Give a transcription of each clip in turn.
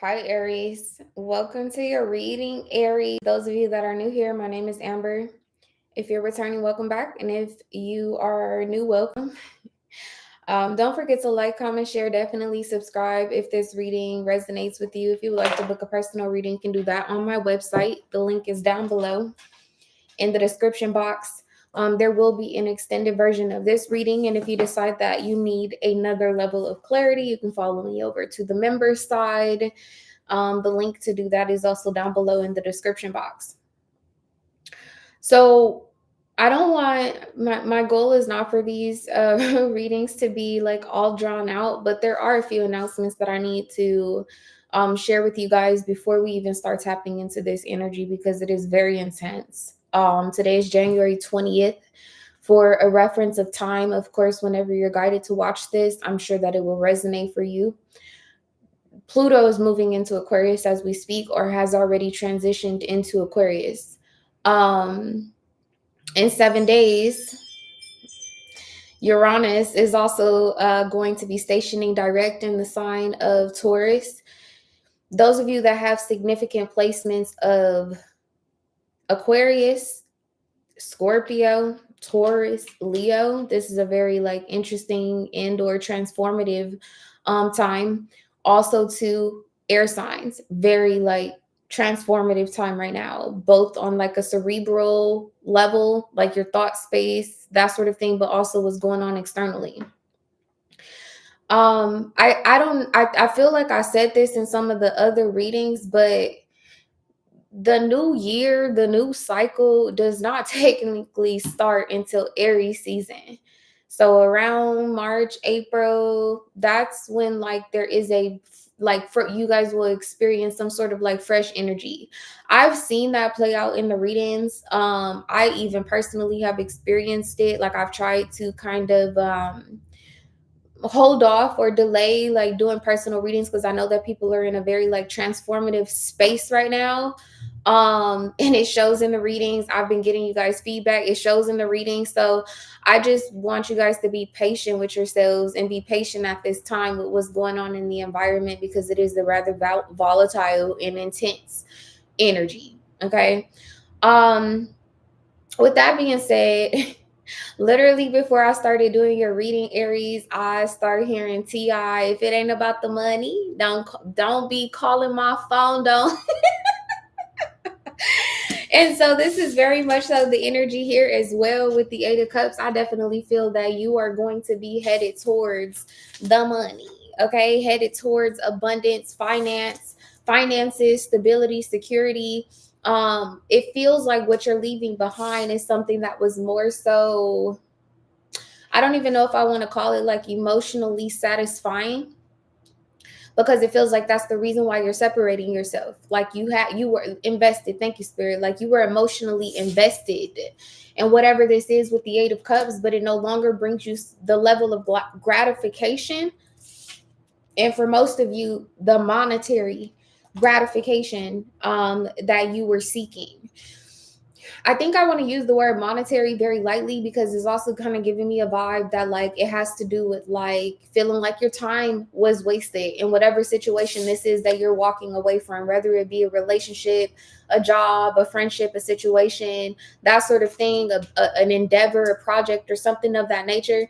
Hi, Aries. Welcome to your reading, Aries. Those of you that are new here, my name is Amber. If you're returning, welcome back. And if you are new, welcome. Don't forget to like, comment, share, definitely subscribe if this reading resonates with you. If you would like to book a personal reading, you can do that on my website. The link is down below in the description box. There will be an extended version of this reading. And if you decide that you need another level of clarity, you can follow me over to the members side. The link to do that is also down below in the description box. So I don't want my goal is not for these readings to be like all drawn out, but there are a few announcements that I need to share with you guys before we even start tapping into this energy because it is very intense. Today is January 20th. For a reference of time, of course, whenever you're guided to watch this, I'm sure that it will resonate for you. Pluto is moving into Aquarius as we speak, or has already transitioned into Aquarius. In 7 days, Uranus is also going to be stationing direct in the sign of Taurus. Those of you that have significant placements of Aquarius, Scorpio, Taurus, Leo, this is a very interesting and or transformative time. Also to air signs, very transformative time right now, both on a cerebral level, like your thought space, that sort of thing, but also what's going on externally. I feel like I said this in some of the other readings, but the new year, the new cycle does not technically start until Aries season. So around March, April, that's when there is a for you guys will experience some sort of fresh energy. I've seen that play out in the readings. I even personally have experienced it. I've tried to kind of hold off or delay doing personal readings because I know that people are in a very transformative space right now. And it shows in the readings. I've been getting you guys feedback. It shows in the readings. So I just want you guys to be patient with yourselves and be patient at this time with what's going on in the environment because it is a rather volatile and intense energy. Okay. With that being said, literally before I started doing your reading, Aries, I started hearing Ti. If it ain't about the money, don't be calling my phone. Don't. And so this is very much so the energy here as well with the Eight of Cups. I definitely feel that you are going to be headed towards the money. Okay, headed towards abundance, finances, stability, security. It feels like what you're leaving behind is something that was more so, I don't even know if I want to call it emotionally satisfying, because it feels like that's the reason why you're separating yourself. You were invested. Thank you, Spirit. You were emotionally invested in whatever this is with the Eight of Cups, but it no longer brings you the level of gratification. And for most of you, the monetary gratification that you were seeking. I think I want to use the word monetary very lightly because it's also kind of giving me a vibe that it has to do with feeling like your time was wasted in whatever situation this is that you're walking away from, whether it be a relationship, a job, a friendship, a situation, that sort of thing, an endeavor, a project, or something of that nature.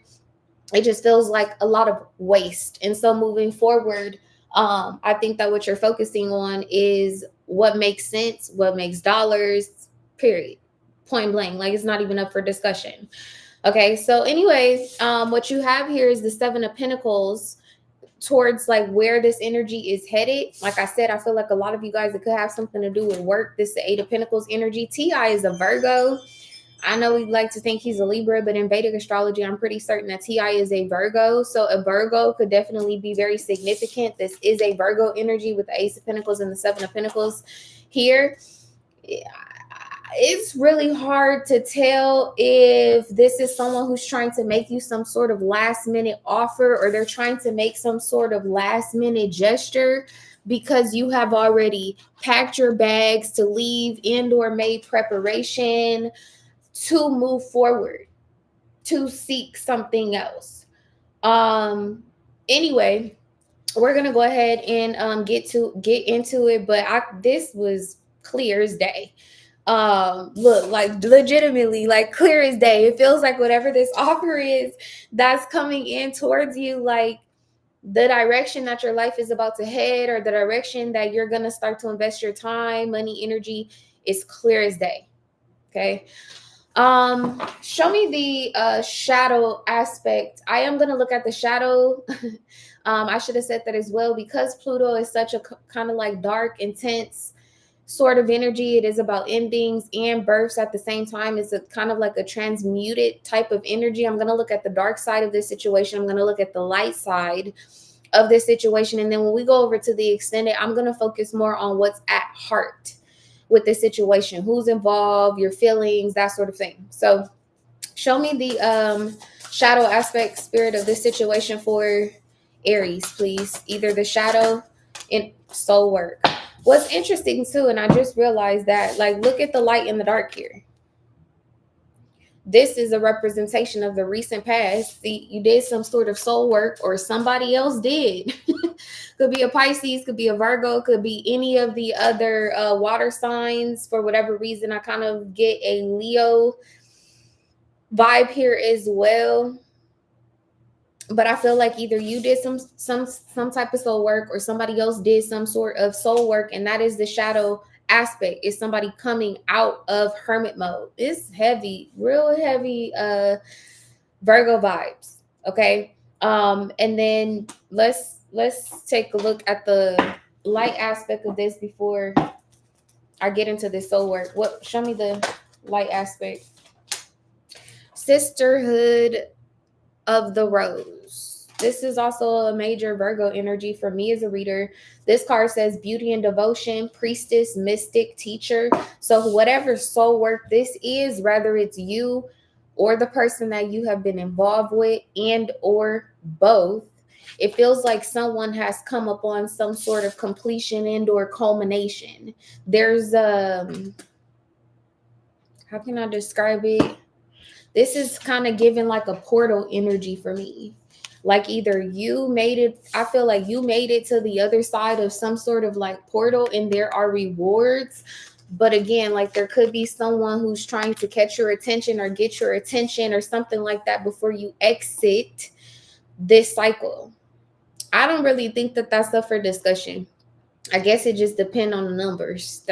It just feels like a lot of waste. And so moving forward, I think that what you're focusing on is what makes sense, what makes dollars, period, point blank. It's not even up for discussion. Okay, so anyways, what you have here is the Seven of Pentacles towards where this energy is headed. Like I said, I feel like a lot of you guys, it could have something to do with work. This is the Eight of Pentacles energy. Ti is a Virgo. I know we'd like to think he's a Libra, but in Vedic astrology, I'm pretty certain that Ti is a Virgo. So a Virgo could definitely be very significant. This is a Virgo energy with the Ace of Pentacles and the Seven of Pentacles here. It's really hard to tell if this is someone who's trying to make you some sort of last minute offer, or they're trying to make some sort of last minute gesture because you have already packed your bags to leave and or made preparation to move forward, to seek something else. Anyway, we're gonna go ahead and get into it, but this was clear as day. Look, like legitimately, like clear as day. It feels like whatever this offer is that's coming in towards you, like the direction that your life is about to head, or the direction that you're gonna start to invest your time, money, energy, is clear as day. Okay. Show me the shadow aspect. I am gonna look at the shadow. I should have said that as well, because Pluto is such a kind of like dark, intense sort of energy. It is about endings and births at the same time. It's a kind of like a transmuted type of energy. I'm gonna look at the dark side of this situation. I'm gonna look at the light side of this situation, and then when we go over to the extended, I'm gonna focus more on what's at heart with this situation, who's involved, your feelings, that sort of thing. So show me the shadow aspect spirit of this situation for Aries, please. Either the shadow and soul work. What's interesting too, and I just realized that, like, look at the light and the dark here. This is a representation of the recent past. See, you did some sort of soul work, or somebody else did. Could be a Pisces, could be a Virgo, could be any of the other water signs. For whatever reason, I kind of get a Leo vibe here as well. But I feel like either you did some type of soul work, or somebody else did some sort of soul work, and that is the shadow aspect. Is somebody coming out of hermit mode. It's heavy, real heavy Virgo vibes. Okay. And then let's take a look at the light aspect of this before I get into this soul work. What, show me the light aspect. Sisterhood of the Rose. This is also a major Virgo energy for me as a reader. This card says beauty and devotion, priestess, mystic, teacher. So whatever soul work this is, whether it's you or the person that you have been involved with, and or both, it feels like someone has come upon some sort of completion and or culmination. There's how can I describe it? This is kind of giving like a portal energy for me. Like either you made it, I feel like you made it to the other side of some sort of like portal, and there are rewards. But again, like there could be someone who's trying to catch your attention or get your attention or something like that before you exit this cycle. I don't really think that that's up for discussion. I guess it just depends on the numbers.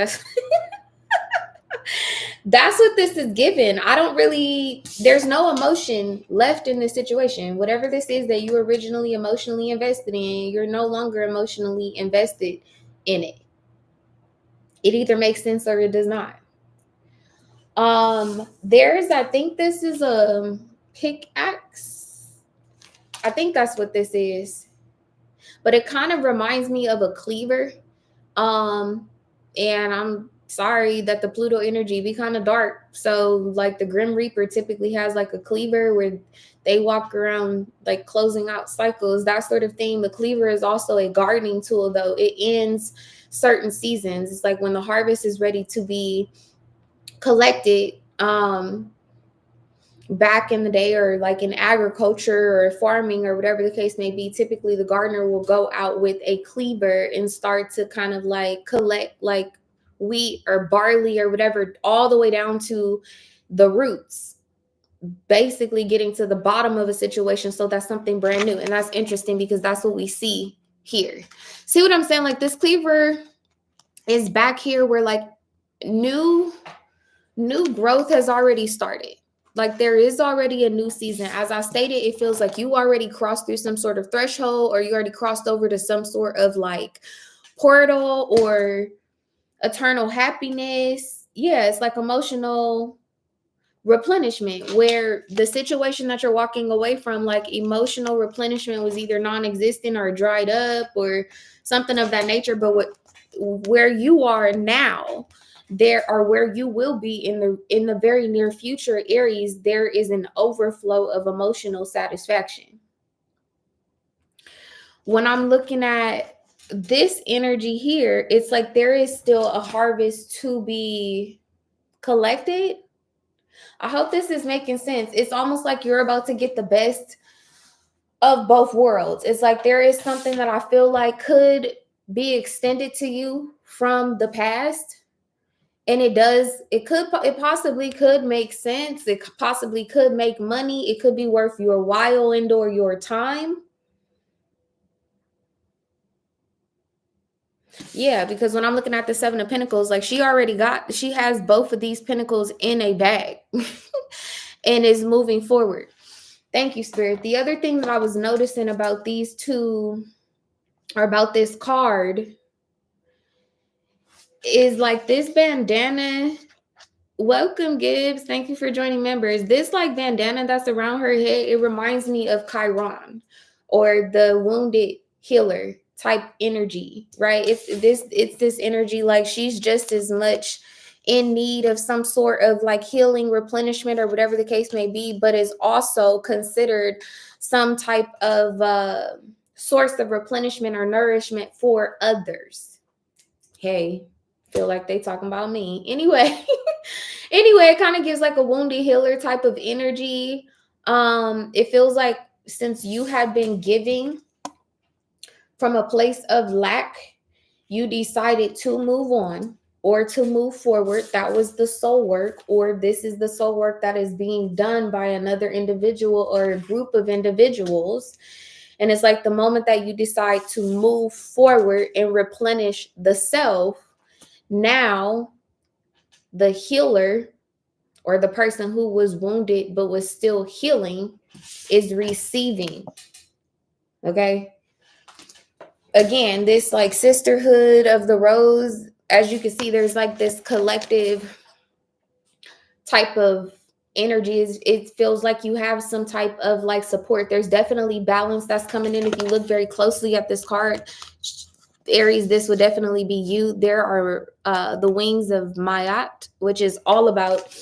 That's what this is given. I don't really, there's no emotion left in this situation. Whatever this is that you originally emotionally invested in, you're no longer emotionally invested in it. It either makes sense or it does not. I think this is a pickaxe. I think that's what this is. But it kind of reminds me of a cleaver. And I'm sorry that the Pluto energy be kind of dark. So like the Grim Reaper typically has like a cleaver where they walk around like closing out cycles, that sort of thing. The cleaver is also a gardening tool, though. It ends certain seasons. It's like when the harvest is ready to be collected. Back in the day, or like in agriculture or farming or whatever the case may be, typically the gardener will go out with a cleaver and start to kind of like collect like wheat or barley or whatever, all the way down to the roots, basically getting to the bottom of a situation. So that's something brand new. And that's interesting because that's what we see here. See what I'm saying? Like this cleaver is back here where like new growth has already started. Like there is already a new season. As I stated, it feels like you already crossed through some sort of threshold, or you already crossed over to some sort of like portal or eternal happiness. Yeah, it's like emotional replenishment, where the situation that you're walking away from, like emotional replenishment, was either non-existent or dried up or something of that nature. But where you are now, there, or where you will be in the very near future, Aries, there is an overflow of emotional satisfaction. When I'm looking at this energy here, it's like there is still a harvest to be collected. I hope this is making sense. It's almost like you're about to get the best of both worlds. It's like there is something that I feel like could be extended to you from the past. And it possibly could make sense. It possibly could make money. It could be worth your while and or your time. Yeah, because when I'm looking at the Seven of Pentacles, like she has both of these pentacles in a bag and is moving forward. Thank you, Spirit. The other thing that I was noticing about these two, or about this card, is like this bandana. Welcome, Gibbs. Thank you for joining members. This like bandana that's around her head, it reminds me of Chiron, or the wounded healer type energy, right? It's this energy, like she's just as much in need of some sort of like healing, replenishment, or whatever the case may be, but is also considered some type of source of replenishment or nourishment for others. Hey, feel like they talking about me. Anyway, it kind of gives like a wounded healer type of energy. It feels like since you had been giving from a place of lack, you decided to move on or to move forward. That was the soul work, or this is the soul work that is being done by another individual or a group of individuals. And it's like the moment that you decide to move forward and replenish the self, now the healer, or the person who was wounded but was still healing, is receiving. Okay. Again, this like sisterhood of the rose, as you can see, there's like this collective type of energy. It feels like you have some type of like support. There's definitely balance that's coming in. If you look very closely at this card, Aries, this would definitely be you. There are the wings of Mayat, which is all about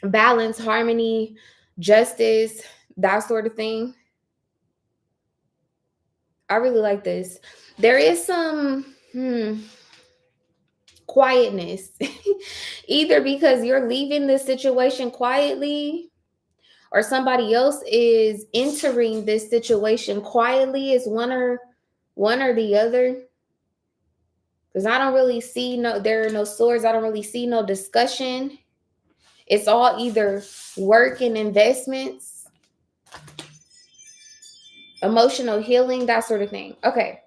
balance, harmony, justice, that sort of thing. I really like this. There is some quietness, either because you're leaving this situation quietly, or somebody else is entering this situation quietly. Is one or the other. Because I don't really see there are no swords. I don't really see no discussion. It's all either work and investments, emotional healing, that sort of thing. Okay.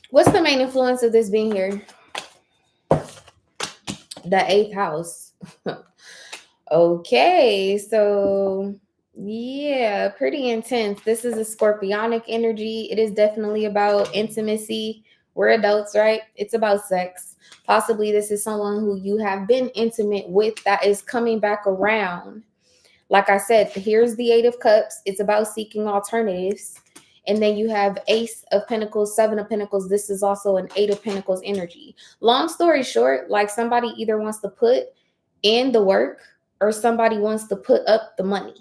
What's the main influence of this being here? The 8th house. Okay, so yeah, pretty intense. This is a scorpionic energy. It is definitely about intimacy. We're adults, right? It's about sex. Possibly this is someone who you have been intimate with that is coming back around. Like I said, here's the 8 of Cups. It's about seeking alternatives. And then you have Ace of Pentacles, 7 of Pentacles. This is also an 8 of Pentacles energy. Long story short, like somebody either wants to put in the work or somebody wants to put up the money.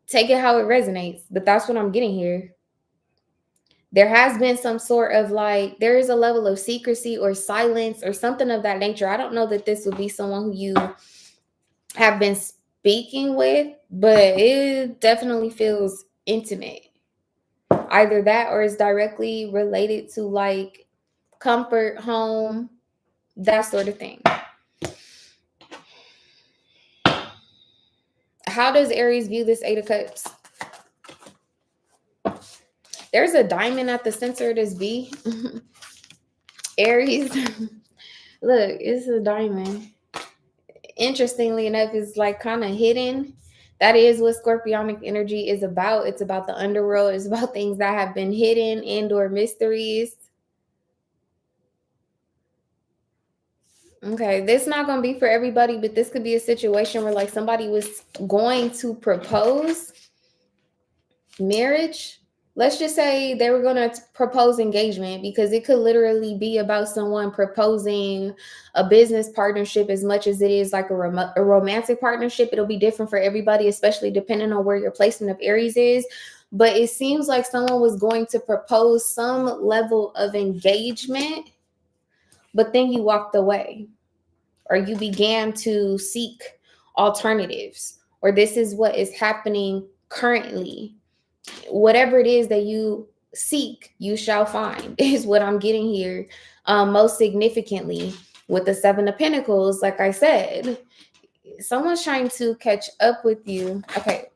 Take it how it resonates, but that's what I'm getting here. There has been some sort of like, there is a level of secrecy or silence or something of that nature. I don't know that this would be someone who you have been speaking with, but it definitely feels intimate. Either that or it's directly related to like comfort, home, that sort of thing. How does Aries view this 8 of Cups? There's a diamond at the center of this B. Aries, look, it's a diamond. Interestingly enough, it's like kind of hidden. That is what scorpionic energy is about. It's about the underworld. It's about things that have been hidden and or mysteries. Okay, this is not going to be for everybody, but this could be a situation where like somebody was going to propose marriage. Let's just say they were going to propose engagement, because it could literally be about someone proposing a business partnership as much as it is like a romantic partnership. It'll be different for everybody, especially depending on where your placement of Aries is. But it seems like someone was going to propose some level of engagement, but then you walked away, or you began to seek alternatives, or this is what is happening currently. Whatever it is that you seek, you shall find, is what I'm getting here. Most significantly, with the Seven of Pentacles, like I said, someone's trying to catch up with you. Okay.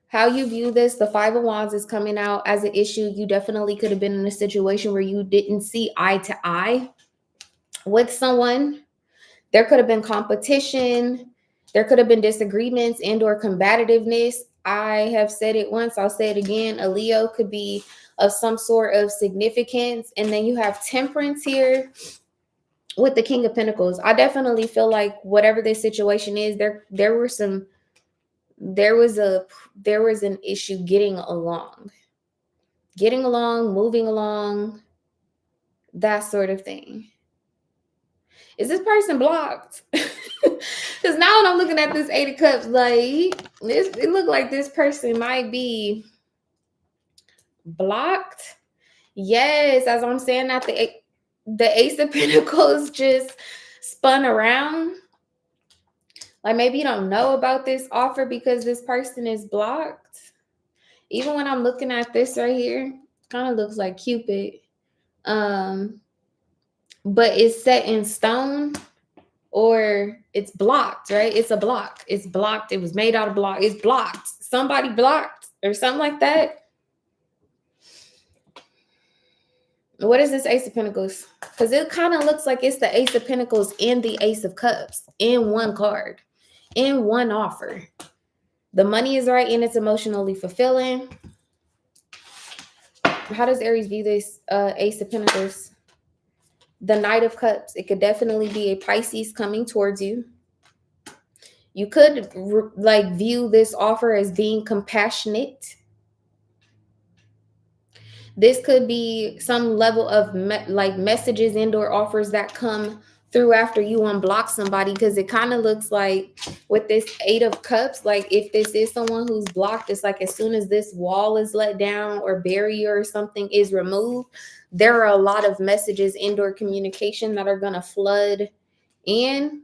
How you view this, the Five of Wands is coming out as an issue. You definitely could have been in a situation where you didn't see eye to eye with someone. There could have been competition. There could have been disagreements and or combativeness. I have said it once, I'll say it again. A Leo could be of some sort of significance. And then you have Temperance here with the King of Pentacles. I definitely feel like whatever this situation is, there was an issue getting along, moving along, that sort of thing. Is this person blocked? Because now when I'm looking at this Eight of Cups, like it looked like this person might be blocked. Yes, as I'm saying that, the Ace of Pentacles just spun around. Like maybe you don't know about this offer because this person is blocked. Even when I'm looking at this right here, kind of looks like Cupid. But it's set in stone or it's blocked, right? It's a block. It's blocked. It was made out of block. It's blocked. Somebody blocked or something like that. What is this Ace of Pentacles? Because it kind of looks like it's the Ace of Pentacles and the Ace of Cups in one card, in one offer. The money is right and it's emotionally fulfilling. How does Aries view this Ace of Pentacles? The Knight of Cups. It could definitely be a Pisces coming towards you. You could view this offer as being compassionate. This could be some level of messages and or offers that come through after you unblock somebody, because it kind of looks like with this Eight of Cups, like if this is someone who's blocked, it's like as soon as this wall is let down or barrier or something is removed, there are a lot of messages and or communication that are going to flood in.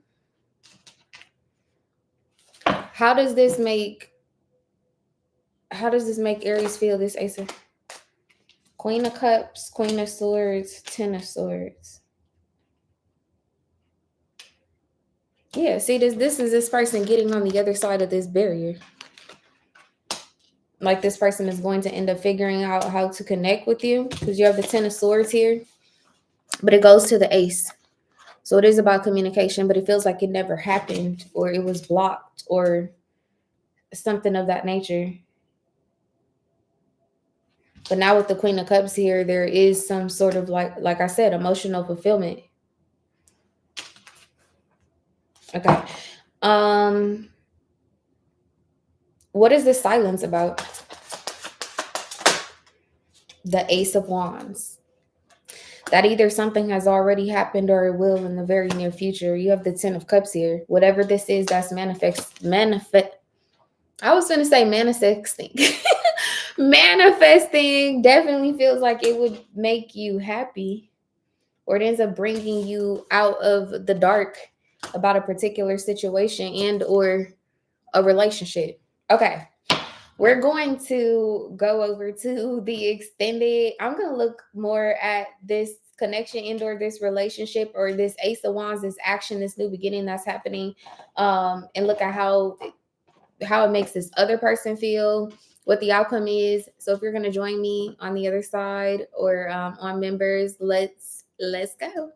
How does this make Aries feel, this Ace of Queen of Cups, Queen of Swords, Ten of Swords? Yeah, see, this is this person getting on the other side of this barrier. Like this person is going to end up figuring out how to connect with you, because you have the Ten of Swords here, but it goes to the Ace. So it is about communication, but it feels like it never happened or it was blocked or something of that nature. But now with the Queen of Cups here, there is some sort of like I said, emotional fulfillment. Okay. What is this silence about? The Ace of Wands. That either something has already happened or it will in the very near future. You have the Ten of Cups here. Whatever this is, that's I was going to say manifesting. Manifesting definitely feels like it would make you happy, or it ends up bringing you out of the dark about a particular situation and or a relationship. Okay. We're going to go over to the extended. I'm going to look more at this connection and or this relationship or this Ace of Wands, this action, this new beginning that's happening, and look at how it makes this other person feel, what the outcome is. So if you're going to join me on the other side or on members, let's go.